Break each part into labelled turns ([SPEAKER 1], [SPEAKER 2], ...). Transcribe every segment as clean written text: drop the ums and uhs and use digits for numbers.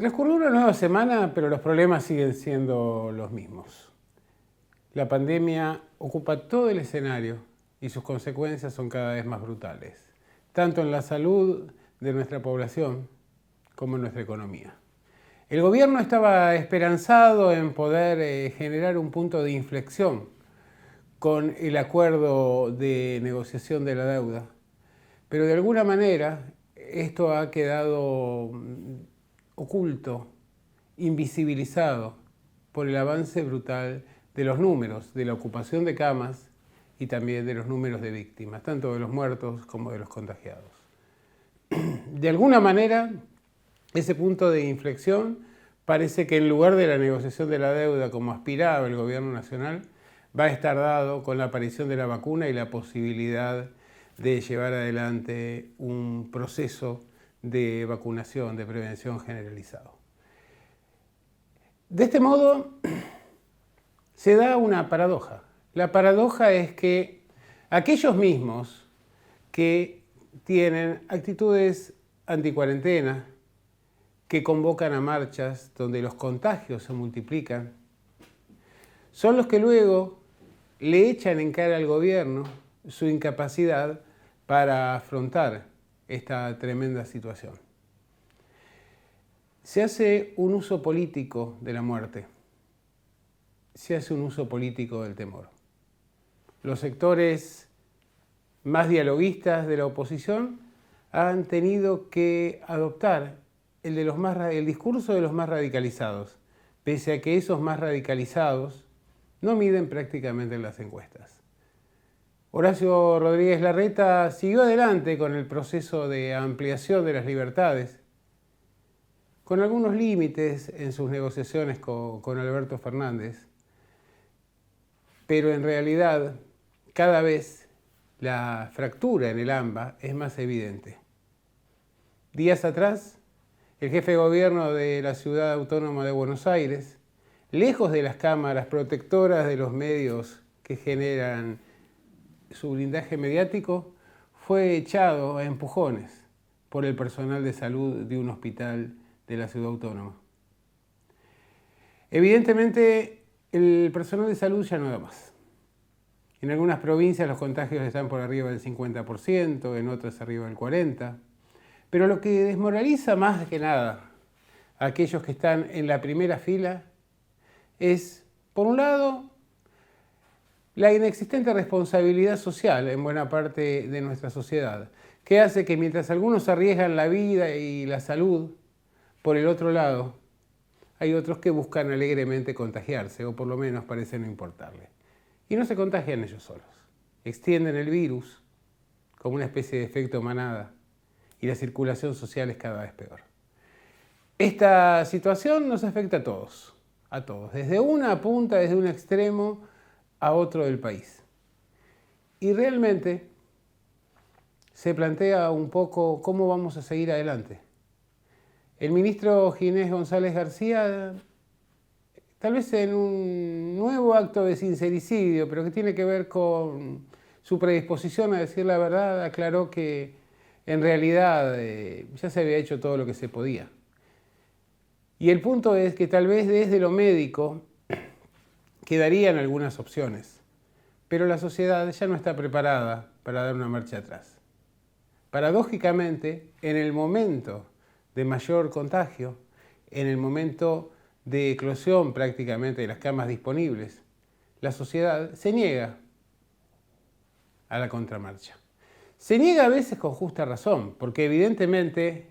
[SPEAKER 1] Transcurrió una nueva semana, pero los problemas siguen siendo los mismos. La pandemia ocupa todo el escenario y sus consecuencias son cada vez más brutales, tanto en la salud de nuestra población como en nuestra economía. El gobierno estaba esperanzado en poder generar un punto de inflexión con el acuerdo de negociación de la deuda, pero de alguna manera esto ha quedado oculto, invisibilizado por el avance brutal de los números, de la ocupación de camas y también de los números de víctimas, tanto de los muertos como de los contagiados. De alguna manera, ese punto de inflexión parece que en lugar de la negociación de la deuda como aspiraba el gobierno nacional, va a estar dado con la aparición de la vacuna y la posibilidad de llevar adelante un proceso de vacunación, de prevención generalizado. De este modo, se da una paradoja. La paradoja es que aquellos mismos que tienen actitudes anticuarentena, que convocan a marchas donde los contagios se multiplican, son los que luego le echan en cara al gobierno su incapacidad para afrontar esta tremenda situación. Se hace un uso político de la muerte, se hace un uso político del temor. Los sectores más dialoguistas de la oposición han tenido que adoptar el discurso de los más radicalizados, pese a que esos más radicalizados no miden prácticamente en las encuestas. Horacio Rodríguez Larreta siguió adelante con el proceso de ampliación de las libertades, con algunos límites en sus negociaciones con Alberto Fernández, pero en realidad cada vez la fractura en el AMBA es más evidente. Días atrás, el jefe de gobierno de la Ciudad Autónoma de Buenos Aires, lejos de las cámaras protectoras de los medios que generan su blindaje mediático, fue echado a empujones por el personal de salud de un hospital de la Ciudad Autónoma. Evidentemente, el personal de salud ya no da más. En algunas provincias los contagios están por arriba del 50%, en otras arriba del 40%. Pero lo que desmoraliza más que nada a aquellos que están en la primera fila es, por un lado, la inexistente responsabilidad social en buena parte de nuestra sociedad, que hace que mientras algunos arriesgan la vida y la salud, por el otro lado, hay otros que buscan alegremente contagiarse, o por lo menos parece no importarle. Y no se contagian ellos solos. Extienden el virus como una especie de efecto manada y la circulación social es cada vez peor. Esta situación nos afecta a todos, desde una punta, desde un extremo a otro del país. Y realmente se plantea un poco cómo vamos a seguir adelante. El ministro Ginés González García, tal vez en un nuevo acto de sincericidio, pero que tiene que ver con su predisposición a decir la verdad, aclaró que en realidad ya se había hecho todo lo que se podía. Y el punto es que tal vez desde lo médico quedarían algunas opciones, pero la sociedad ya no está preparada para dar una marcha atrás. Paradójicamente, en el momento de mayor contagio, en el momento de eclosión prácticamente de las camas disponibles, la sociedad se niega a la contramarcha. Se niega a veces con justa razón, porque evidentemente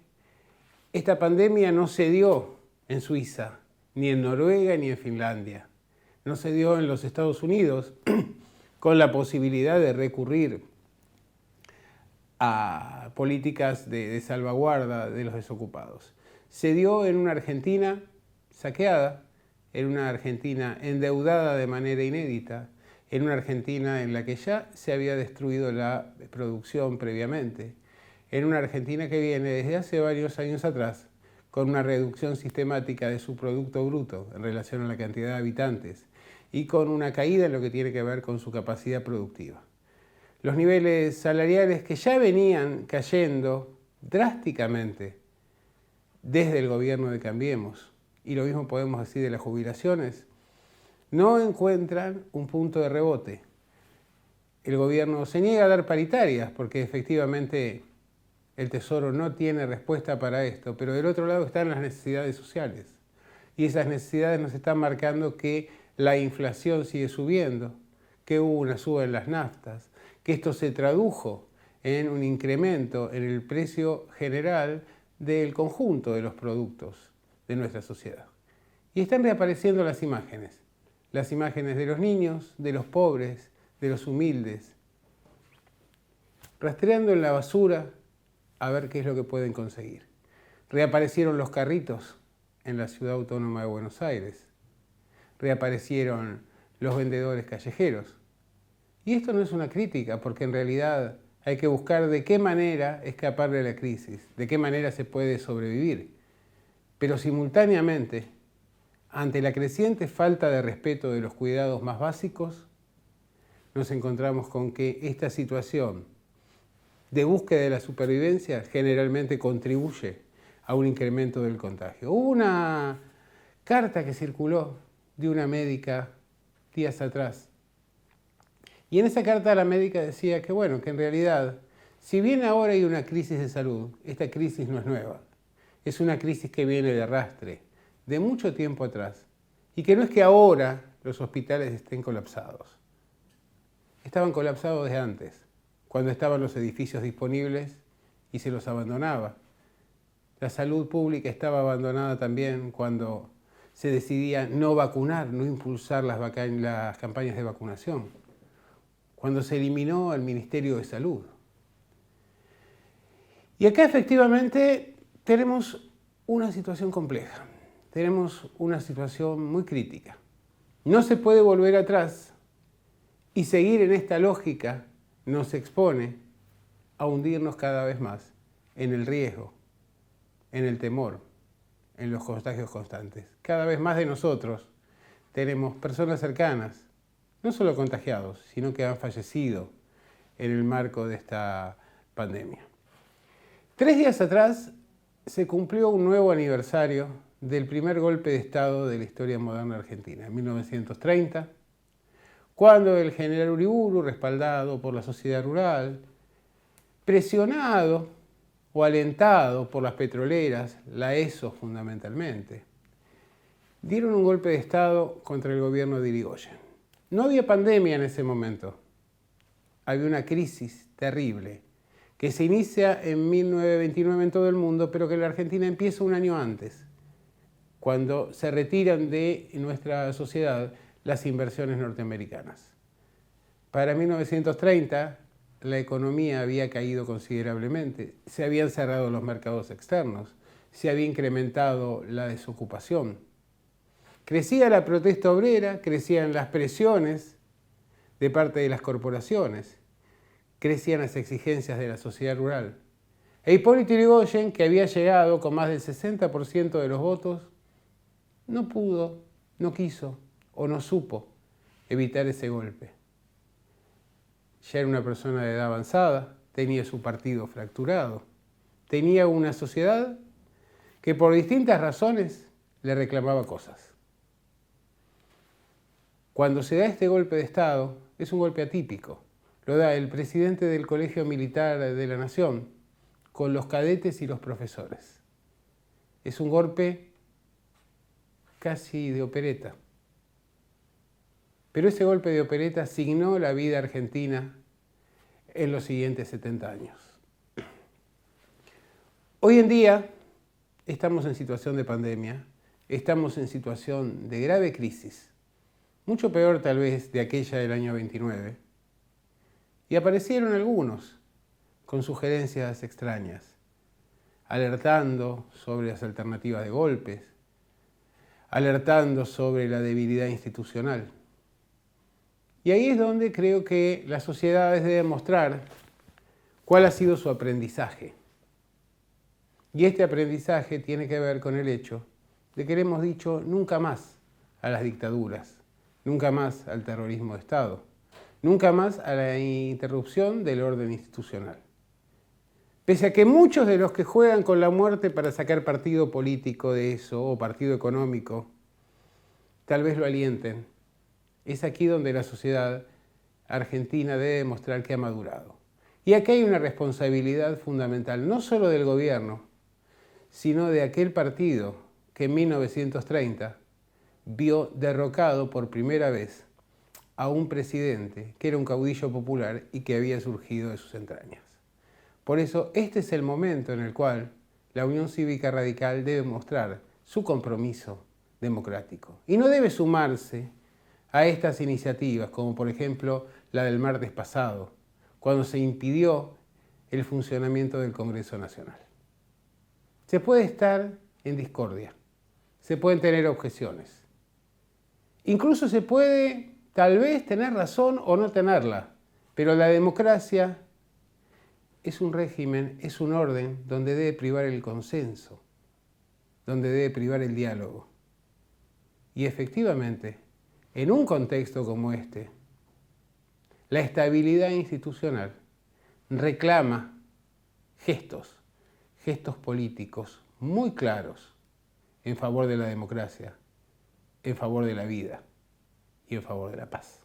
[SPEAKER 1] esta pandemia no se dio en Suiza, ni en Noruega, ni en Finlandia. No se dio en los Estados Unidos con la posibilidad de recurrir a políticas de salvaguarda de los desocupados. Se dio en una Argentina saqueada, en una Argentina endeudada de manera inédita, en una Argentina en la que ya se había destruido la producción previamente, en una Argentina que viene desde hace varios años atrás con una reducción sistemática de su Producto Bruto en relación a la cantidad de habitantes y con una caída en lo que tiene que ver con su capacidad productiva. Los niveles salariales que ya venían cayendo drásticamente desde el gobierno de Cambiemos, y lo mismo podemos decir de las jubilaciones, no encuentran un punto de rebote. El gobierno se niega a dar paritarias porque efectivamente el Tesoro no tiene respuesta para esto, pero del otro lado están las necesidades sociales. Y esas necesidades nos están marcando que la inflación sigue subiendo, que hubo una suba en las naftas, que esto se tradujo en un incremento en el precio general del conjunto de los productos de nuestra sociedad. Y están reapareciendo las imágenes de los niños, de los pobres, de los humildes, rastreando en la basura a ver qué es lo que pueden conseguir. Reaparecieron los carritos en la Ciudad Autónoma de Buenos Aires. Reaparecieron los vendedores callejeros. Y esto no es una crítica, porque en realidad hay que buscar de qué manera escapar de la crisis, de qué manera se puede sobrevivir. Pero simultáneamente, ante la creciente falta de respeto de los cuidados más básicos, nos encontramos con que esta situación de búsqueda de la supervivencia generalmente contribuye a un incremento del contagio. Hubo una carta que circuló de una médica días atrás. Y en esa carta la médica decía que, bueno, que en realidad, si bien ahora hay una crisis de salud, esta crisis no es nueva. Es una crisis que viene de arrastre, de mucho tiempo atrás. Y que no es que ahora los hospitales estén colapsados. Estaban colapsados desde antes, cuando estaban los edificios disponibles y se los abandonaba. La salud pública estaba abandonada también cuando se decidía no vacunar, no impulsar las campañas de vacunación, cuando se eliminó el Ministerio de Salud. Y acá efectivamente tenemos una situación compleja, tenemos una situación muy crítica. No se puede volver atrás y seguir en esta lógica nos expone a hundirnos cada vez más en el riesgo, en el temor, en los contagios constantes. Cada vez más de nosotros tenemos personas cercanas, no solo contagiados, sino que han fallecido en el marco de esta pandemia. 3 días atrás se cumplió un nuevo aniversario del primer golpe de Estado de la historia moderna argentina, en 1930, cuando el general Uriburu, respaldado por la sociedad rural, presionado o alentado por las petroleras, la ESO fundamentalmente, dieron un golpe de Estado contra el gobierno de Irigoyen. No había pandemia en ese momento, había una crisis terrible que se inicia en 1929 en todo el mundo, pero que en la Argentina empieza un año antes, cuando se retiran de nuestra sociedad las inversiones norteamericanas. Para 1930, la economía había caído considerablemente, se habían cerrado los mercados externos, se había incrementado la desocupación. Crecía la protesta obrera, crecían las presiones de parte de las corporaciones, crecían las exigencias de la sociedad rural. E Hipólito Yrigoyen, que había llegado con más del 60% de los votos, no pudo, no quiso o no supo evitar ese golpe. Ya era una persona de edad avanzada, tenía su partido fracturado, tenía una sociedad que por distintas razones le reclamaba cosas. Cuando se da este golpe de Estado, es un golpe atípico. Lo da el presidente del Colegio Militar de la Nación con los cadetes y los profesores. Es un golpe casi de opereta. Pero ese golpe de opereta signó la vida argentina en los siguientes 70 años. Hoy en día estamos en situación de pandemia, estamos en situación de grave crisis, mucho peor tal vez de aquella del año 29, y aparecieron algunos con sugerencias extrañas, alertando sobre las alternativas de golpes, alertando sobre la debilidad institucional. Y ahí es donde creo que las sociedades deben mostrar cuál ha sido su aprendizaje. Y este aprendizaje tiene que ver con el hecho de que le hemos dicho nunca más a las dictaduras, nunca más al terrorismo de Estado, nunca más a la interrupción del orden institucional. Pese a que muchos de los que juegan con la muerte para sacar partido político de eso o partido económico, tal vez lo alienten, es aquí donde la sociedad argentina debe demostrar que ha madurado. Y aquí hay una responsabilidad fundamental, no solo del gobierno, sino de aquel partido que en 1930 vio derrocado por primera vez a un presidente que era un caudillo popular y que había surgido de sus entrañas. Por eso, este es el momento en el cual la Unión Cívica Radical debe mostrar su compromiso democrático y no debe sumarse a estas iniciativas, como por ejemplo la del martes pasado, cuando se impidió el funcionamiento del Congreso Nacional. Se puede estar en discordia, se pueden tener objeciones, incluso se puede tal vez tener razón o no tenerla, pero la democracia es un régimen, es un orden donde debe privar el consenso, donde debe privar el diálogo. Y efectivamente, en un contexto como este, la estabilidad institucional reclama gestos políticos muy claros en favor de la democracia, en favor de la vida y en favor de la paz.